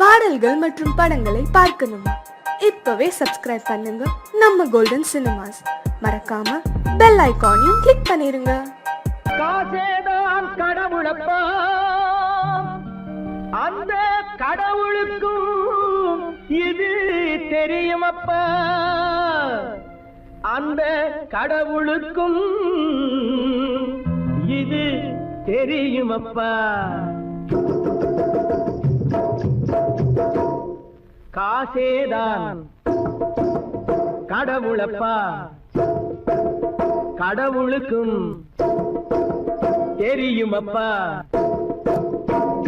பாடல்கள் மற்றும் படங்களை பார்க்கணுமா? இப்பவே சப்ஸ்கிரைப் பண்ணுங்க நம்ம கோல்டன் சினிமாஸ். மறக்காம பெல் ஐகானையும் கிளிக் பண்ணிருங்க. காசேதான் கடவுளப்பா, அந்த கடவுளுக்கும் இது தெரியுமப்பா, அந்த கடவுளுக்கும் இது தெரியுமப்பா. காசேதான் கடவுளப்பா, கடவுளுக்கும் தெரியுமப்பா.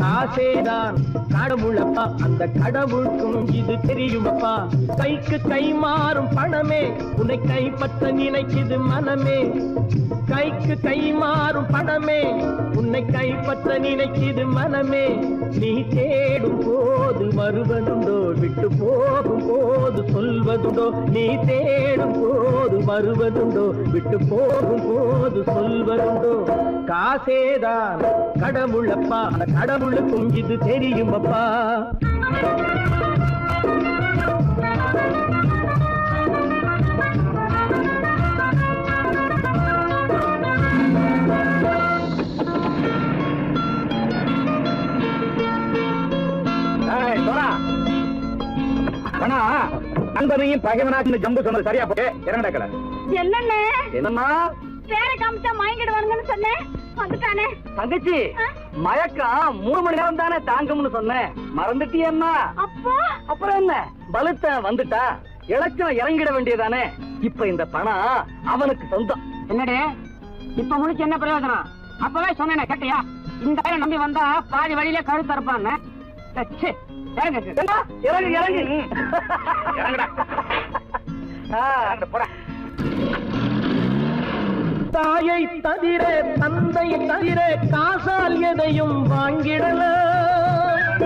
காசேதான் கடவுளப்பா, அந்த கடவுளுக்கும் இது தெரியுமப்பா. கைக்கு கை மாறும் பணமே உன்னை கைப்பற்ற நினைக்குது மனமே. கைக்கு கை மாறும் பணமே உன்னை கைப்பற்ற நினைக்குது மனமே. நீ தேடும் போது வருவதுண்டோ, விட்டு போகும் போது சொல்வதுண்டோ. நீ தேடும் போது வருவதுண்டோ, விட்டு போகும் போது சொல்வதுண்டோ. காசேதான் கடவுளப்பா, அந்த கடவுளுக்கும் இது தெரியுமப்பா. நண்பனையும் பகைவனாச்சு ஜம்பு சொன்னது சரியா போட்டு இறங்கடக்கல. என்னண்ணே என்னம்மா பேர காமிச்சா மயங்கிடுவானுங்கன்னு சொன்னேன், வந்துட்டானே. தங்கச்சி மயக்கம் 3 மணி நேரம் தானே தாங்கும்னு சொன்னேன், மறந்துட்டியம்மா? அப்போ அப்புறம் என்ன, பலுத்த வந்துட்டா இலச்சம் இறங்கிட வேண்டியதானே. இப்ப இந்த பணம் அவனுக்கு சொந்தம். என்னடே இப்ப முடிச்சு என்ன பிரயோஜனம்? அப்பவே சொன்னேன் கேட்டியா? இந்த பேரை நம்பி வந்தா பாதி வழியில கழுத்து இருப்பான்னு. இறங்கு இறங்கு தாயை தவிர தந்தை தவிர காசால் எதையும் வாங்கிடலாம்.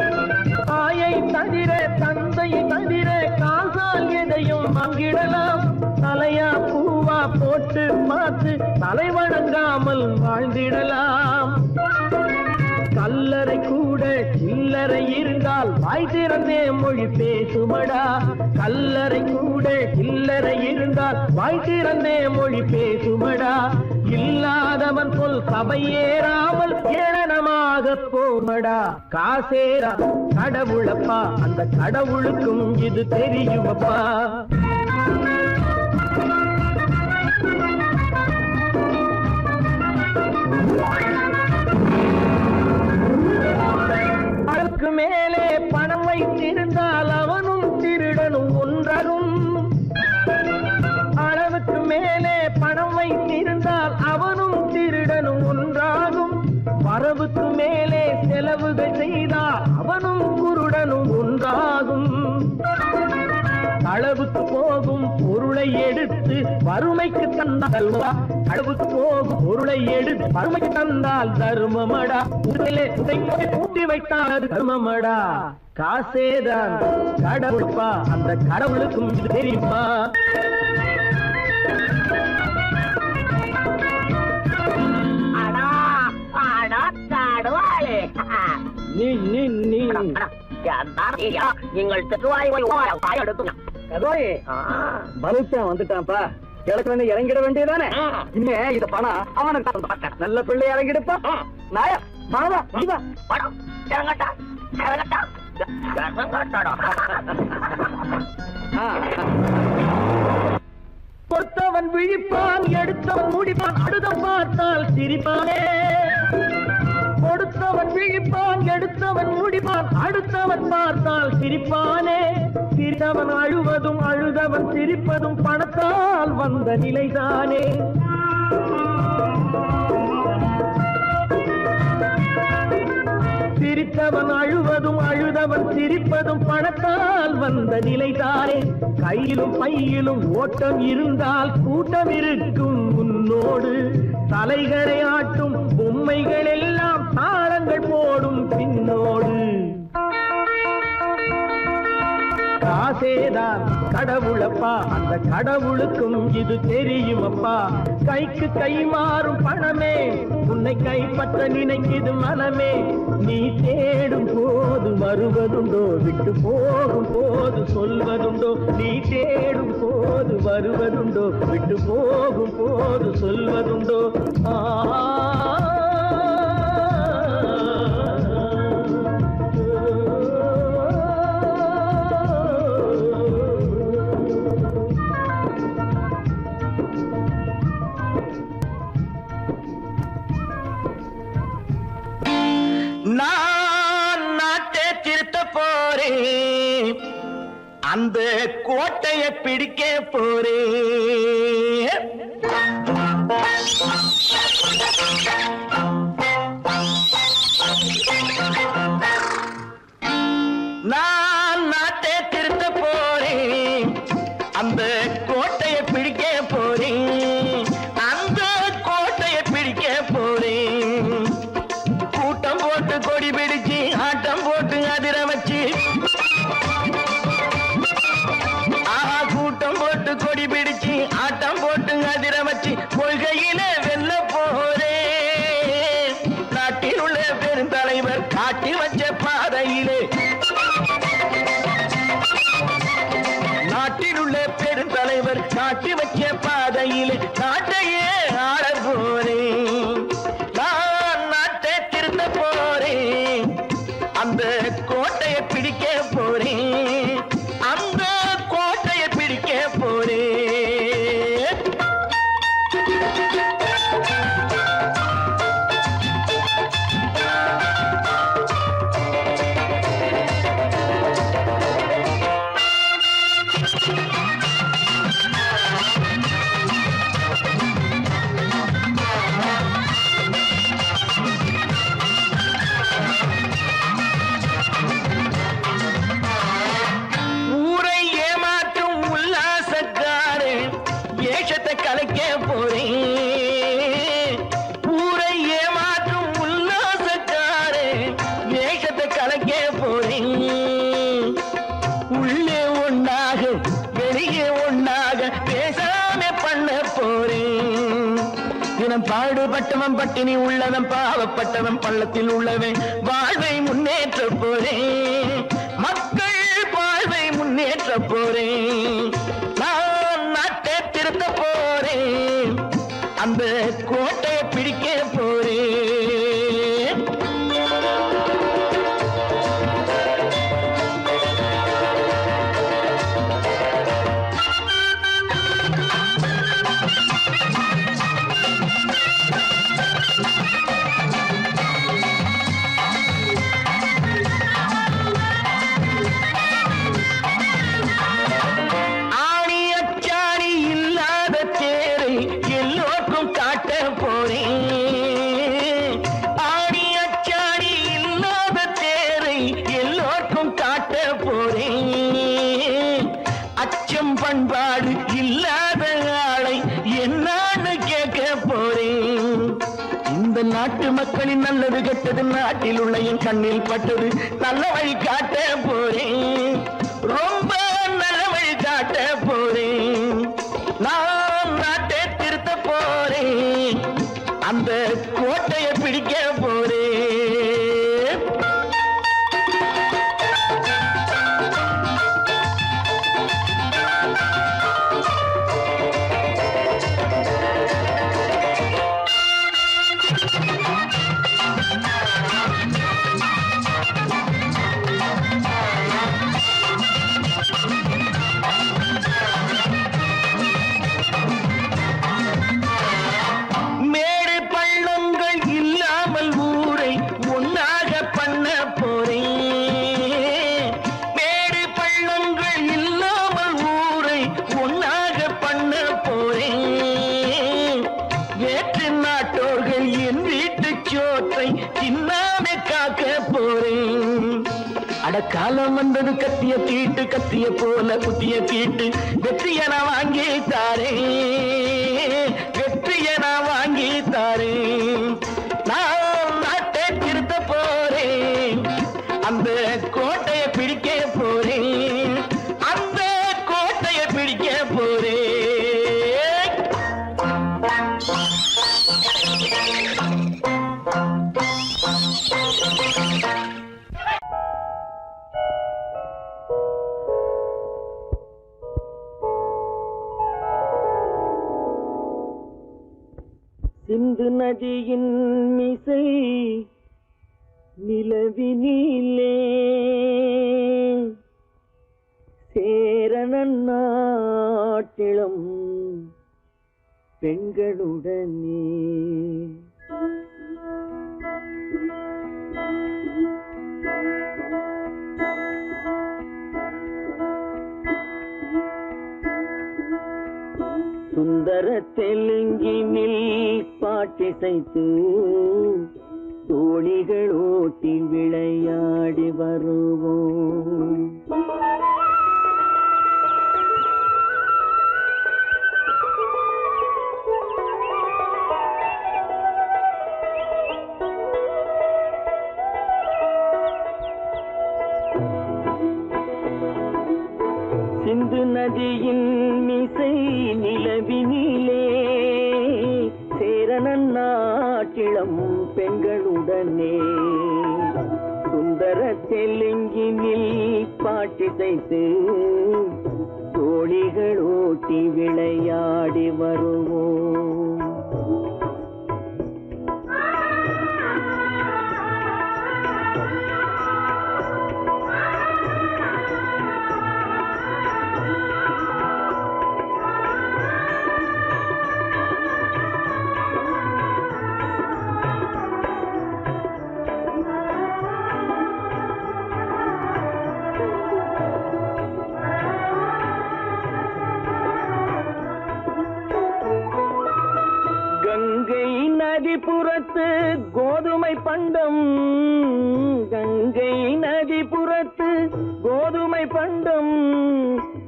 தாயை தவிர தந்தை தவிர காசால் எதையும் வாங்கிடலாம். தலையா பூவா போட்டு பார்த்து தலை வணங்காமல் வாழ்ந்திடலாம். கல்லறை கூட சில்லறை இருந்தால் வாய் திறந்தே மொழி பேசுமடா. கல்லறை கூட சில்லறை இருந்தால் வாய் திறந்தே மொழி பேசுமடா. இல்லாதவன் சொல் சபையேறாமல் ஏளனமாக போமடா. காசேரா கடவுளப்பா, அந்த கடவுளுக்கும் இது தெரியுமப்பா. அளவுக்கு மேலே பணம் வைத்திருந்தால் அவனும் திருடனும் ஒன்றாகும். அளவுக்கு மேலே பணம் வைத்திருந்தால் அவனும் திருடனும் ஒன்றாகும். வரவுக்கு மேலே செலவுகள் செய்தால் அவனும் குருடனும் ஒன்றாகும். அளவுக்கு போகும் பொருளை எடுத்து வறுமைக்கு தந்தால் அளவுக்கு போகும் பொருளை எடுத்து வறுமைக்கு தந்தால் தர்மமடா. ஊட்டி வைத்தால் அது தர்மமடா. காசேதான் கடவுளப்பா, அந்த கடவுளுக்கும் இது தெரியுமா? நீங்கள் வந்துட்டான்ப்பா, கிழக்கு இறங்கிட வேண்டியதானே. இனிமே இந்த பணம் அவனுக்கு நல்ல பிள்ளை இறங்கிடுப்பா. நாயா பொறுத்தவன் விழிப்பான், எடுத்தவன் முடிப்பான், அடுத்தவன் பார்த்தால் சிரிப்பானே. கொடுத்தவன் விழிப்பான், எடுத்தவன் முடிப்பான், அடுத்தவன் பார்த்தால் சிரிப்பானே. சிரித்தவன் அழுவதும் அழுதவன் சிரிப்பதும் பணத்தால் வந்த நிலைதானே. சிரித்தவன் அழுவதும் அழுதவன் சிரிப்பதும் பணத்தால் வந்த நிலைதானே. கையிலும் பையிலும் ஓட்டம் இருந்தால் கூட்டம் இருக்கும் உன்னோடு. தலைகளை ஆட்டும் பொம்மைகள் எல்லாம் தாளங்கள் போடும் பின்னோடு. காசேதான் கடவுளப்பா, அந்த கடவுளுக்கும் இது தெரியுமப்பா. கைக்கு கை மாறும் பணமே உன்னை கைப்பற்ற நினைக்குது மனமே. நீ தேடும் போது வருவதுண்டோ, விட்டு போகும் போது சொல்வதுண்டோ. நீ தேடும் போது வருவதுண்டோ, விட்டு போகும் போது சொல்வதுண்டோ. நான் நாட்டை திருத்த போறேன், அந்த கோட்டையை பிடிக்க போறேன். நான் நாட்டை திருத்த போறேன், அந்த கோட்டையை பிடிக்க போறேன். அந்த கோட்டையை பிடிக்க போறேன். கூட்டம் போட்டு கொடி பிடிச்சு ஆட்டம் போட்டு அதிர வச்சு, கூட்டம் போட்டு கொடி பிடிச்சு ஆட்டம் போட்டு அதிர வச்சு கொள்கையில வெல்ல போறேன். நாட்டில் உள்ள பெருந்தலைவர் காட்டி வச்ச பாதையிலே, நாட்டில் உள்ள பெருந்தலைவர் காட்டி வச்ச பாதையிலே நாட்டையே ஆள போறேன். நான் நாட்டை திருத்த போறேன், அந்த கோட்டையை பிடிக்க போறேன். அந்த கோட்டையை பிடிக்க போறேன். ஊரை ஏமாற்றும் உல்லாசக்காரு ஏஷத்தை கலைக்க போறேன். ஊரை ஏமாற்றும் உல்லாசக்காரு ஏஷத்தை கலைக்க போறேன். உள்ளே ஒண்ணாக வெளியே ஒண்ணாக பேசாம பண்ண போறேன். தினம் பாடுபட்டவன் பட்டினி உள்ளவன், பாவப்பட்டவன் பள்ளத்தில் உள்ளவன் வாழ்வை முன்னேற்ற போறேன். மக்கள் வாழ்வை முன்னேற்ற போறேன். நான் நாட்டை திருத்த போறேன், அந்த கோட்டையை பிடிக்க போறேன். ஆணி அச்சாணி இல்லாத தேரை எல்லோருக்கும் காட்ட போறேன். ஆணி அச்சாணி இல்லாத தேரை எல்லோருக்கும் காட்ட போறேன். அச்சம் பண்பாடு இல்லாத ஆளை என்னான்னு கேட்க போறேன். இந்த நாட்டு மக்களின் நல்லது கெட்டது நாட்டில் உள்ள என் கண்ணில் பட்டது. நல்ல வழி காட்ட போறேன், ரொம்ப நல்ல வழி காட்ட போறேன். நான் நாட்டை திருத்த போறேன், அந்த கோட்டையை பிடிக்க போறேன். மேடு பள்ளங்கள் இல்லாமல் ஊரை ஒன்னாக பண்ண போறேன். மேடு பள்ளங்கள் இல்லாமல் ஊரை ஒன்னாக பண்ண போறேன். வேற்று நாட்டோர்கள் என் வீட்டு சோற்றை தின்னாமே காக்க போறேன். அடக்காலம் வந்தது கத்திய தீட்டு, கத்திய போல குத்திய தீட்டு. வெற்றிய நான் வாங்கி தாரேன், வெற்றிய நான் வாங்கி தாரேன். நான் நாட்டை திருத்த போறேன், அந்த கோட்டையை பிடிக்க போறேன். சிந்து நதியின் மிசை நிலவினிலே சேரணன் நாட்டிளம் பெண்களுடனே சுந்தர தெலுங்கினில் பாட்டிசைத்து தோணிகள் ஓட்டி விளையாடி வருவோம். சிந்து நதியின் மிசை நிலவினிலே சேரணன் நாட்டிளம் பெண்களுடனே சுந்தர தெலுங்கினில் பாட்டிசைத்து தோணிகள் ஓட்டி விளையாடி வருவோம். கங்கை நதிபுறத்து கோதுமை பண்டம், கங்கை நதிபுறத்து கோதுமை பண்டம்,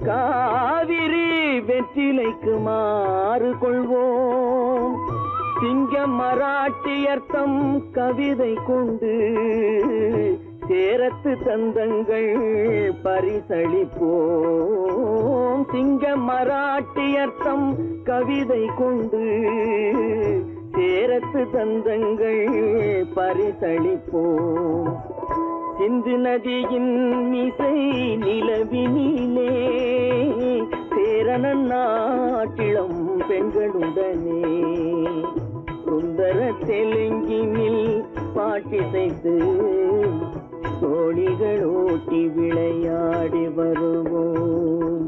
காவிரி வெற்றிலைக்கு மாறு கொள்வோம். சிங்க மராட்டியர்த்தம் கவிதை கொண்டு சேரத்து தந்தங்கள் பரிசளிப்போம். சிங்க மராட்டியர்த்தம் கவிதை கொண்டு சேரத்து தந்தங்கள் பரிசளிப்போம். சிந்து நதியின் மிசை நிலவினிலே சேரணன் நாட்டிளம் பெண்களுடனே சுந்தர தெலுங்கினில் பாட்டிசைத்து தோணிகள் ஓட்டி விளையாடி வருவோம்.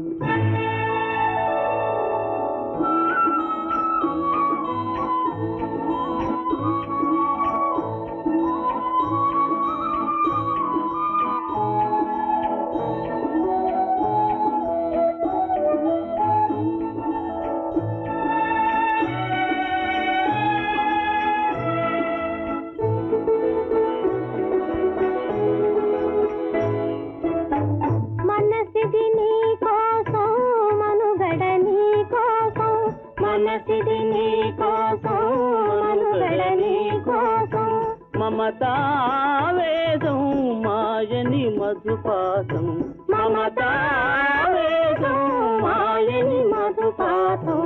మమతావేదం మాయని మధుపాసం, మమతావేదం మాయని మధుపాసం,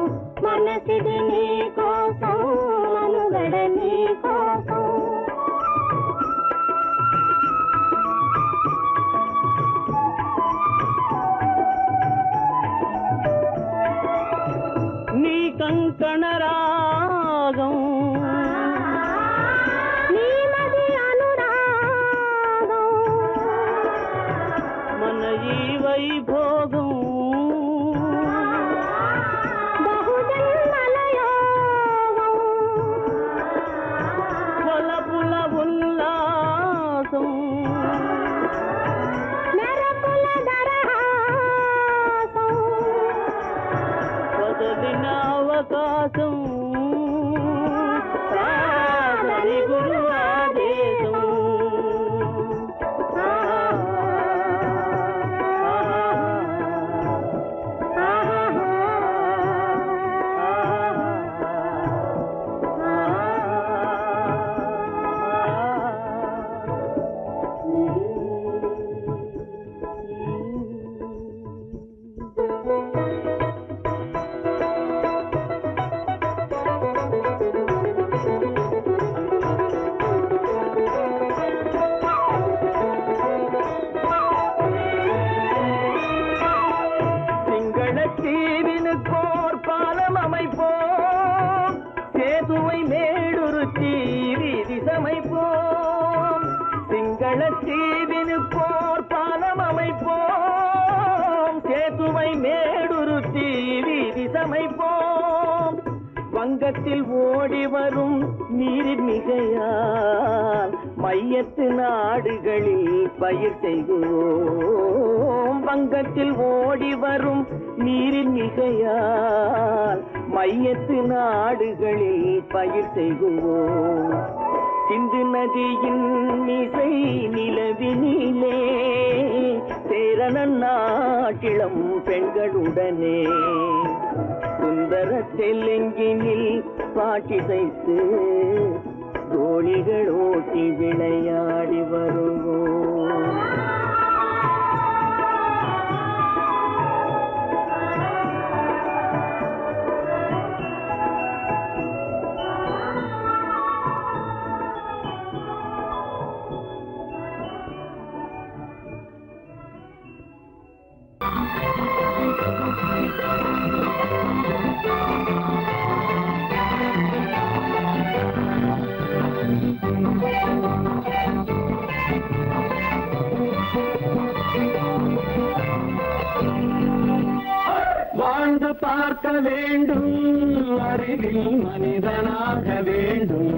మనసిది నీ కోసం మనుగడ నీ కోసం. నీ కంకణ రాగం వైభోగం బహుజన్మలయోగం వలపుల ఉల్లాసం మెరపుల దరహాసం వదలిన అవకాశం సాగరి గురు ఆదేశం. சமைப்போம். வங்கத்தில் ஓடி வரும் நீரின் மிகையால் மையத்து நாடுகளில் பயிர் செய்கிறோம். வங்கத்தில் ஓடி வரும் நீரின் மிகையால் மையத்து நாடுகளில் பயிர் செய்கிறோம். சிந்து நதியின் மிசை நிலவினிலே சேரணன் நாட்டிளம் பெண்களுடனே சுந்தர தெலுங்கினில் பாட்டிசைத்து தோழிகள் ஓட்டி விளையாடி வருவோம். வாழ்ந்து பார்க்க வேண்டும், அறிவில் மனிதனாக வேண்டும்.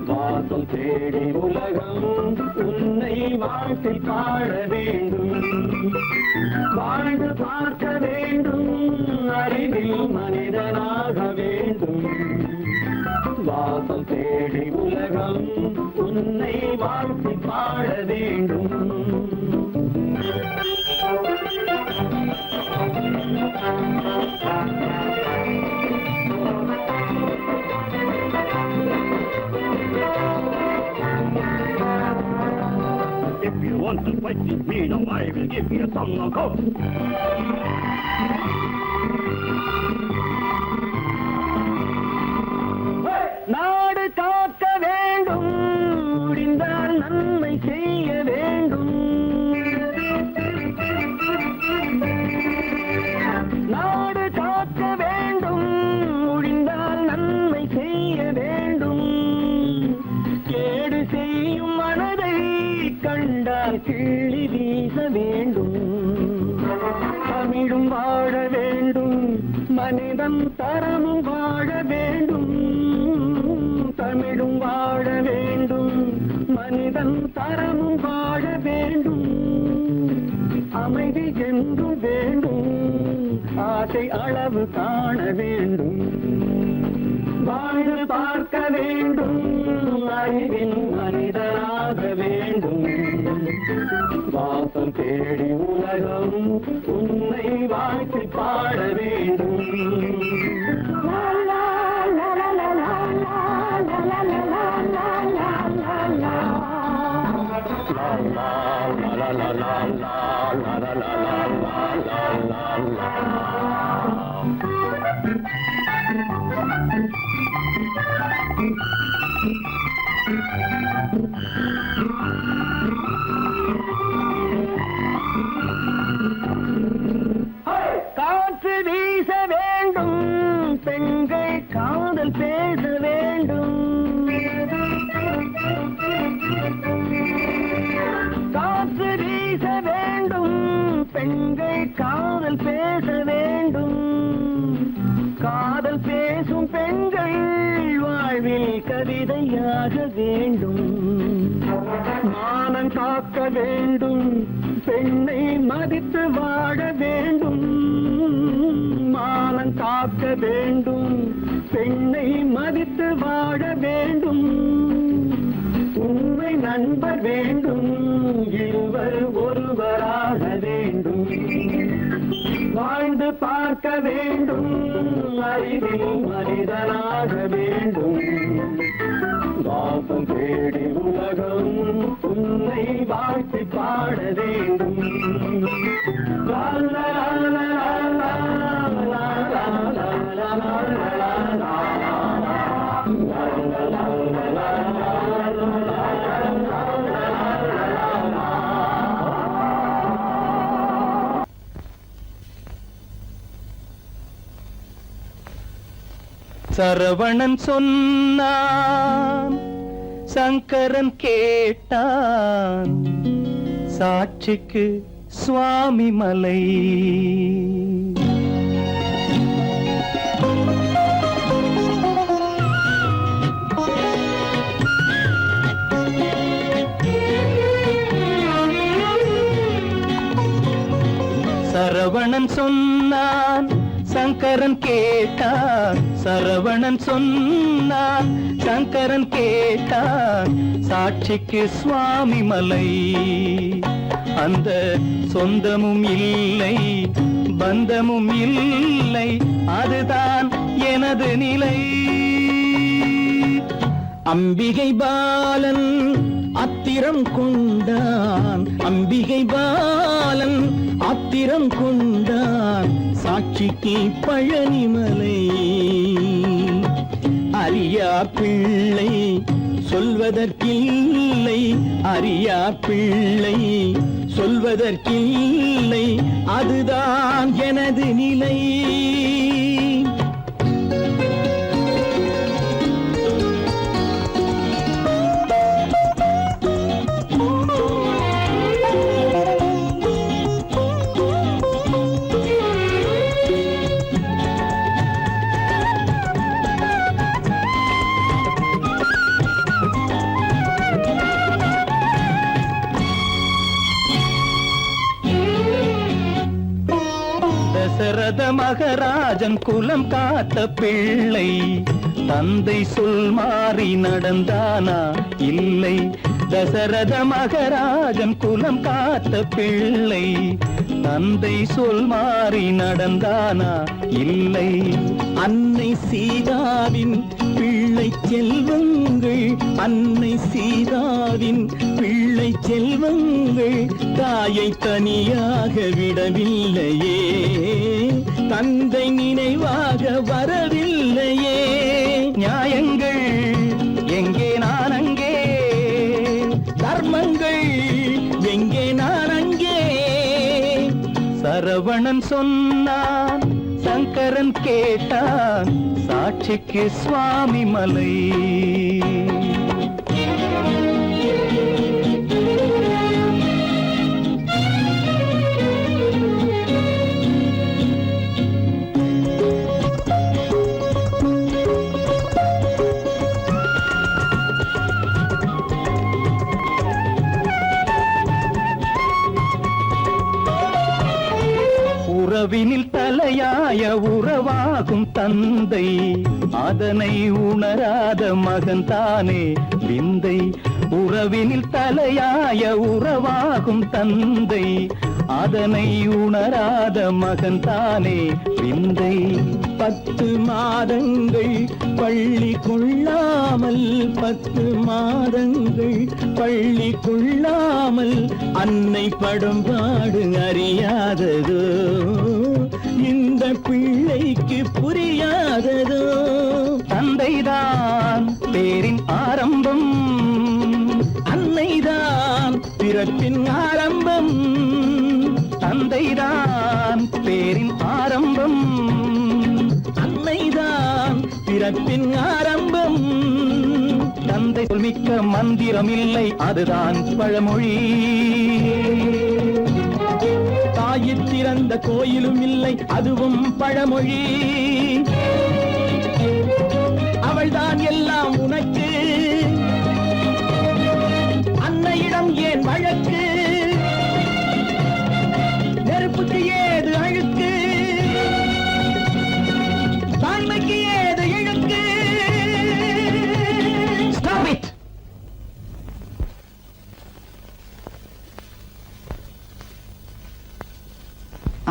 வாசல் தேடி உலகம் உன்னை வாழ்த்தி பாட வேண்டும். வாழ்ந்து பார்க்க வேண்டும், அறிவில் மனிதனாக வேண்டும். வாசல் தேடி உலகம் உன்னை வாழ்த்தி பாட வேண்டும். If you want to fight with me, now I will give you some of hope. நாடு காக்க வேண்டும், முடிந்தால் நன்மை செய்ய வேண்டும். நாடு காக்க வேண்டும், முடிந்தால் நன்மை செய்ய வேண்டும். கேடு செய்யும் மனதை கண்டால் கிள்ளி வீச வேண்டும். தமிழும் வாழ வேண்டும், மனிதன் தரமும் வாழ வேண்டும். தமிழும் வாழ வேண்டும், மனிதன் தரமும் வாழ வேண்டும். அமைதி என்றும் வேண்டும், ஆசை அளவு காண வேண்டும். வாழ்ந்து பார்க்க வேண்டும், அறிவின் மனிதனாக வேண்டும். வாசம் தேடி உலகம் உன்னை வாழ்த்தி பாட வேண்டும். காற்று வீச வேண்டும், பெண்கள் காதல் பேச வேண்டும். காற்று வீச வேண்டும், பெண்கள் காதல் பேச வேண்டும். காதல் பேசும் பெண்கள் வாழ்வில் கவிதையாக வேண்டும். மானம் காக்க வேண்டும், பெண்ணை மதித்து வாழ வேண்டும். மானம் காக்க வேண்டும், பெண்ணை மதித்து வாழ வேண்டும். உண்மை நண்பர் வேண்டும், இருவர் ஒருவராக வேண்டும். வாழ்ந்து பார்க்க வேண்டும், அறிவில் மனிதனாக வேண்டும். வாசம் தேடி உலகம் உன்னை வாழ்த்தி பாட வேண்டும். லா லா லா லா லா லா லா லா லா லா. சரவணன் சொன்னான், சங்கரன் கேட்டான், சாட்சிக்கு சுவாமி மலை. சரவணன் சொன்னான் சங்கரன் கேட்டான், சரவணன் சொன்னான் சங்கரன் கேட்டான், சாட்சிக்கு சுவாமி மலை. அந்த சொந்தமும் இல்லை பந்தமும் இல்லை, அதுதான் எனது நிலை. அம்பிகை பாலன் அத்திரம் கொண்டான், அம்பிகை பாலன் ஆத்திரம் கொண்டான், சாட்சிக்கு பழனிமலை. அறியா பிள்ளை சொல்வதற்கில்லை, அறியா பிள்ளை சொல்வதற்கில்லை, அதுதான் எனது நிலை. தசரத மகராஜன் குலம் காத்த பிள்ளை, தந்தை சொல் மாறி நடந்தானா இல்லை. தசரத மகராஜன் குலம் காத்த பிள்ளை, தந்தை சொல் மாறி நடந்தானா இல்லை. அன்னை சீதாவின் பிள்ளை செல்வங்கள், அன்னை சீதாவின் பிள்ளை செல்வங்கள் தாயை தனியாக விடவில்லையே, தந்தை நினைவாக வரவில்லையே. நியாயங்கள் எங்கே நான் அங்கே, தர்மங்கள் எங்கே நான் அங்கே. சரவணன் சொன்னான் சங்கரன் கேட்டான், சாட்சிக்கு சுவாமி மலை. உறவினில் தலையாய உறவாகும் தந்தை, அதனை உணராத மகன் தானே விந்தை. உறவினில் தலையாய உறவாகும் தந்தை, அதனை உணராத மகன் தானே விந்தை. 10 மாதங்கள் பள்ளி கொள்ளாமல், 10 மாதங்கள் பள்ளி கொள்ளாமல், அன்னை படும் பாடு அறியாததோ, இந்த பிள்ளைக்கு புரியாததோ. தந்தைதான் பேரின் ஆரம்பம், அன்னைதான் பிறப்பின் ஆரம்பம். தந்தைதான் பேரின் ஆரம்பம், அன்னைதான் பிறப்பின் ஆரம்பம். தந்தை சொல்மிக்க மந்திரம் இல்லை, அதுதான் பழமொழி. தாயிற் திறந்த கோயிலும் இல்லை, அதுவும் பழமொழி. அவள்தான் எல்லாம் உனக்கு, அன்னையிடம் ஏன் வழக்கு, நெருப்புக்கு ஏது அழுக்கு, தாய்மைக்கு ஏது இழுக்கு. Stop it!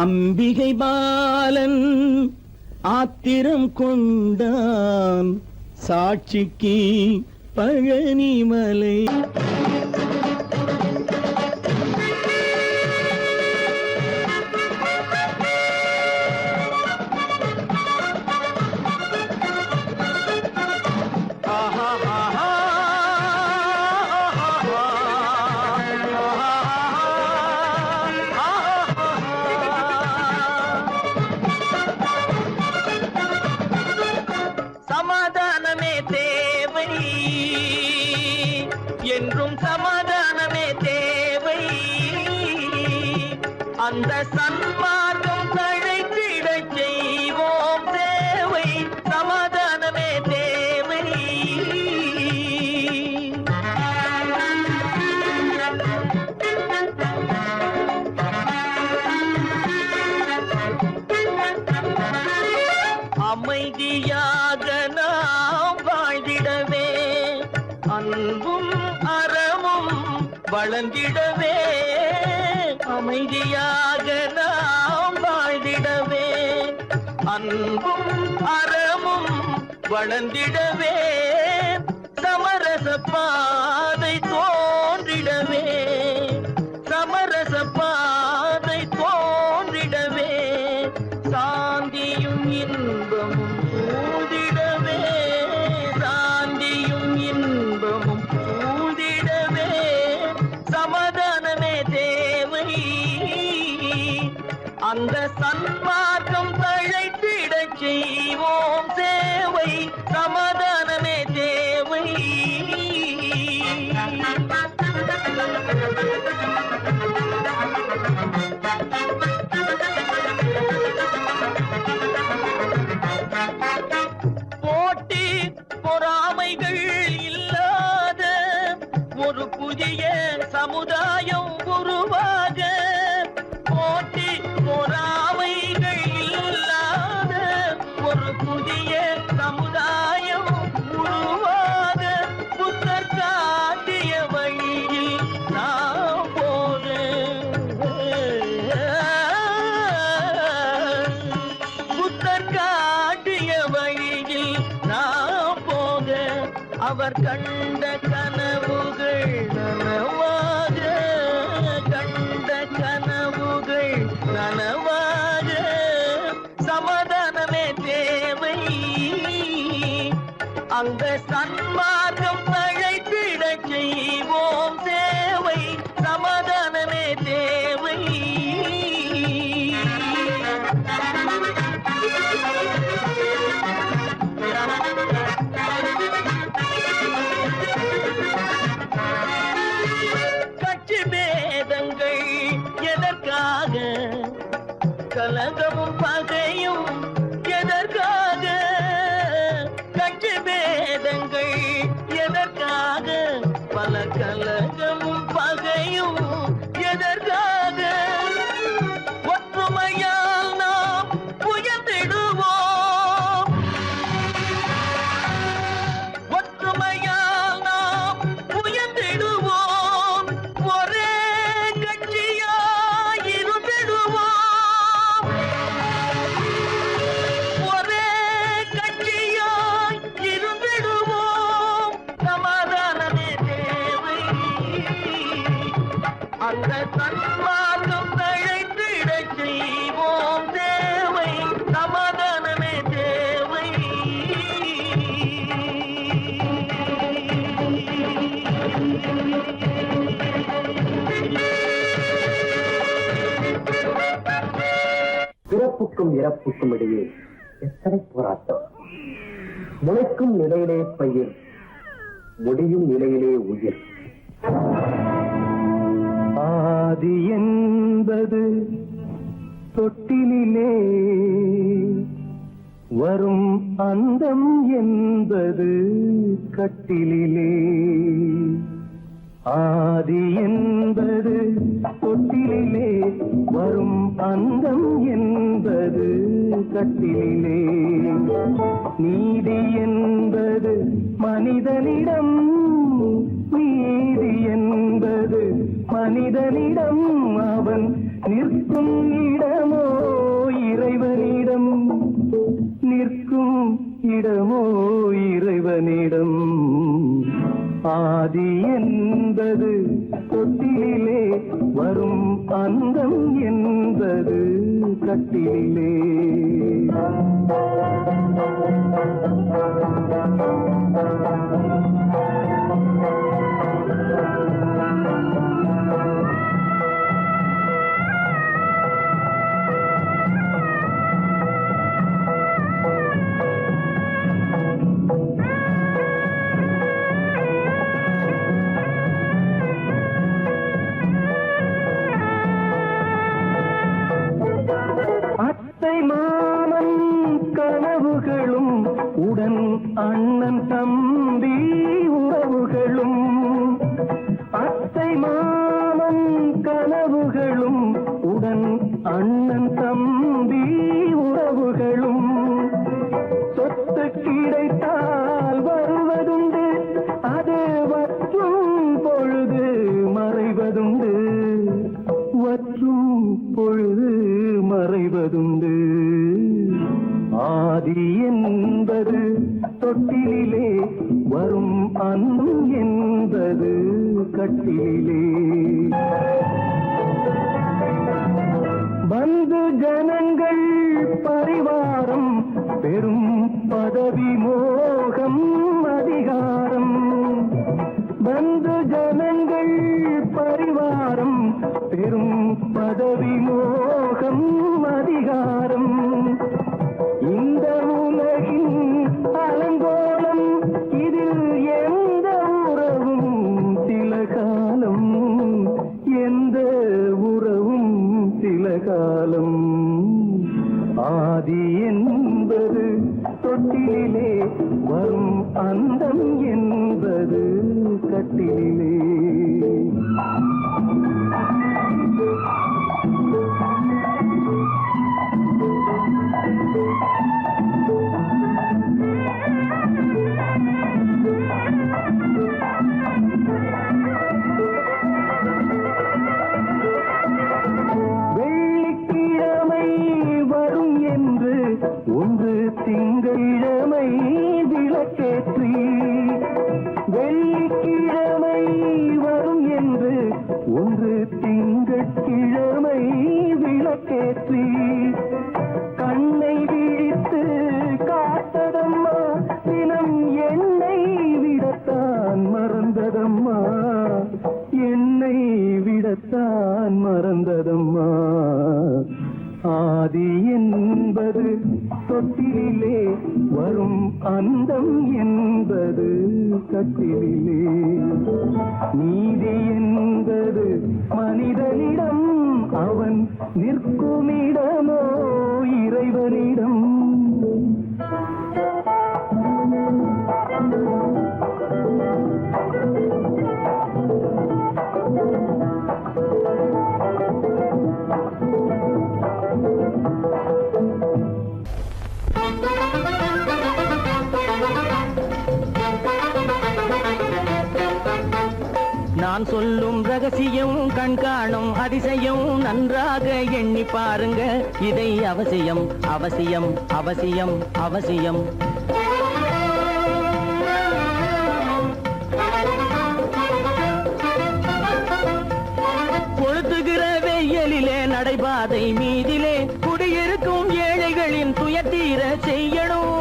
அம்பிகை பாலன் ஆத்திரம் கொண்டான், சாட்சிக்கு பழனிமலை. சமாதானமே தேவை என்றும், சமாதானமே தேவை. அந்த சன்மார்க்கம் தழைத்திடச் செய்வோம் தேவை, சமாதானமே தேவை. அமைதியாக நாம் வாழ்ந்திடவே அன்பும் அறமும் வளர்ந்திடவே அமைதியாக நாம் வாழ்ந்திடவே அன்பும் அறமும் வளர்ந்திடவே சமரச பாதை தோன்றிடவே சமரச பாதை தோன்றிடவே சாந்தியும் இன்பமும் சூழ்ந்திடவே சாந்தியும் இன்பமும் சூழ்ந்திடவே சமாதானமே தேவை அந்த சன்மார்க்கம் தழைத்திடச் செய்வோம் சேவை சமாதானமே தேவை போட்டி பொறாமைகள் இல்லாத ஒரு புதிய சமுதாயம் உருவாக போட்டி பொறாமைகள் இல்லாத ஒரு புதிய சமுதாயம் உருவாக புத்தர் காட்டிய வழியில் நாம் போக புத்தர் காட்டிய வழியில் நாம் போக அவர் கண்ட கனவுகள் நனவாக கண்ட கனவுகள் நனவாக சமாதானமே தேவை அந்த சன்மார்க்கம் தழைத்திடச் செய்வோம் சேவை சமாதானமே தேவை கட்சி பேதங்கள் எதற்காக கலகமும் பகையும் எதற்காக கட்சி பேதங்கள் எதற்காக பல கலகமும் பகையும் எதற்காக ஒற்றுமையால் நாம் உயர்ந்திடுவோம் ஒற்றுமையால் நாம் உயர்ந்திடுவோம் ஒரே கட்சியாய் இருந்திடுவோம் ஒரே கட்சியாய் இருந்திடுவோம் சமாதானமே தேவை அந்த சன்மார்க்கம் தழைத்திடச் செய்வோம் தேவை சமாதானமே தேவை பிறப்புக்கும் இறப்புக்கும் இடையே எத்தனை போராட்டம் முளைக்கும் நிலையிலே பயிர் முடியும் நிலையிலே உயிர் ஆதி என்பது தொட்டிலே வரும் அந்தம் என்பது கட்டிலே ஆதி என்பது தொட்டிலே வரும் அந்தம் என்பது கட்டிலே நீதி என்பது மனிதனிடம் நீதி என்பது மனிதனிடம் அவன் நிற்கும் இடமோ இறைவனிடம் நிற்கும் இடமோ இறைவனிடம் ஆதி என்பது தொட்டிலே வரும் அந்தம் என்பது கட்டிலே உடன் அண்ணன் தம்பி உறவுகளும் அத்தை மாமன் கனவுகளும் உடன் அண்ணன் தம்பி உறவுகளும் பொழுது மறைவதுண்டு. ஆதி என்பது தொட்டிலே வரும் அன்னம் என்பது கட்டிலே. பந்து ஜனங்கள் பரிவாரம் பெரும் பதவி மோகம் அதிகாரம். பந்து ஜனங்கள் பரிவாரம் பெரும் பதவி மோகம் அதிகாரம். இந்த உலகின் அலங்கோலம் இதில் எந்த உறவும் சில காலம், எந்த உறவும் சில காலம். ஆதி என்பது தொட்டிலே வரும் அந்தம் என்பது கட்டிலே. வெள்ளிக்கிழமை வரும் என்று ஒன்று திங்களிழமை விளக்கேற்றி. வெள்ளிக்கிழமை வரும் என்று ஒன்று திங்கட்கிழமை விளக்கேற்றி. கண்ணை விழித்து காத்ததம்மா தினம் என்னை விடத்தான் மறந்ததம்மா, என்னை விடத்தான் மறந்ததம்மா. ஆதி என்பது தொட்டிலே வரும் அந்தம் என்பது கட்டிலே. நீதி என்பது மனிதனிடம் அவன் நிற்குமிடமோ இறைவனிடம். நான் சொல்லும் ரகசியம் கண்காணும் அதிசயம் நன்றாக எண்ணி பாருங்க. இதை அவசியம் அவசியம் அவசியம் அவசியம். கொளுத்துகிற வெயிலிலே நடைபாதை மீதிலே குடியிருக்கும் ஏழைகளின் துயத்தீர செய்யணும்.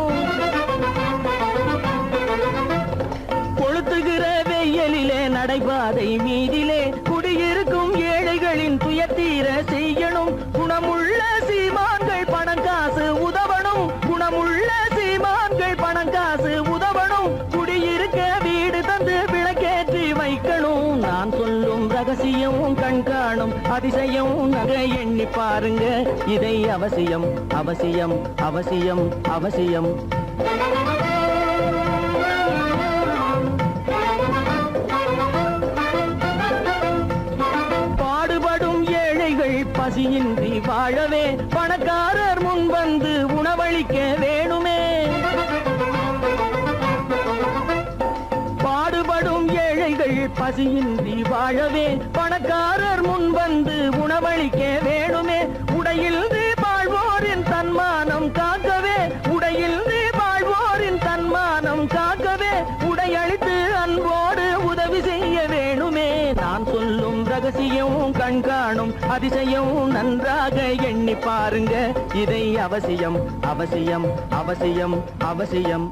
கொளுத்துகிற வெயிலிலே நடைபாதை மீதிலே குடியிருக்கும் ஏழைகளின் துயத்தீர செய்யணும். குணமுள்ள சீமான்கள் பணம் காசு உதவணும். குணமுள்ள சீமான்கள் பணம் காசு உதவணும். குடியிருக்க வீடு தந்து விளக்கேற்றி வைக்கணும். நான் சொல்லும் ரகசியம் கண்காணும் அதிசயம் நகை எண்ணி பாருங்க. இதை அவசியம் அவசியம் அவசியம் அவசியம். பசியின்றி வாழவே பணக்காரர் முன் வந்து உணவளிக்க வேணுமே. பாடுபடும் ஏழைகள் பசியின்றி வாழவே பணக்காரர் முன் வந்து உணவளிக்க வேணுமே. உடையில் வாழ்வோரின் தன்மானம் காக்கவே, உடையில் வாழ்வோரின் தன்மானம் காக்கவே உடையளித்து அன்போடு உதவி செய்ய வேணுமே. நான் சொல்லும் ரகசியம் கண்காணும் அதிசயம் நன்றாக எண்ணி பாருங்க. இதை அவசியம் அவசியம் அவசியம் அவசியம்.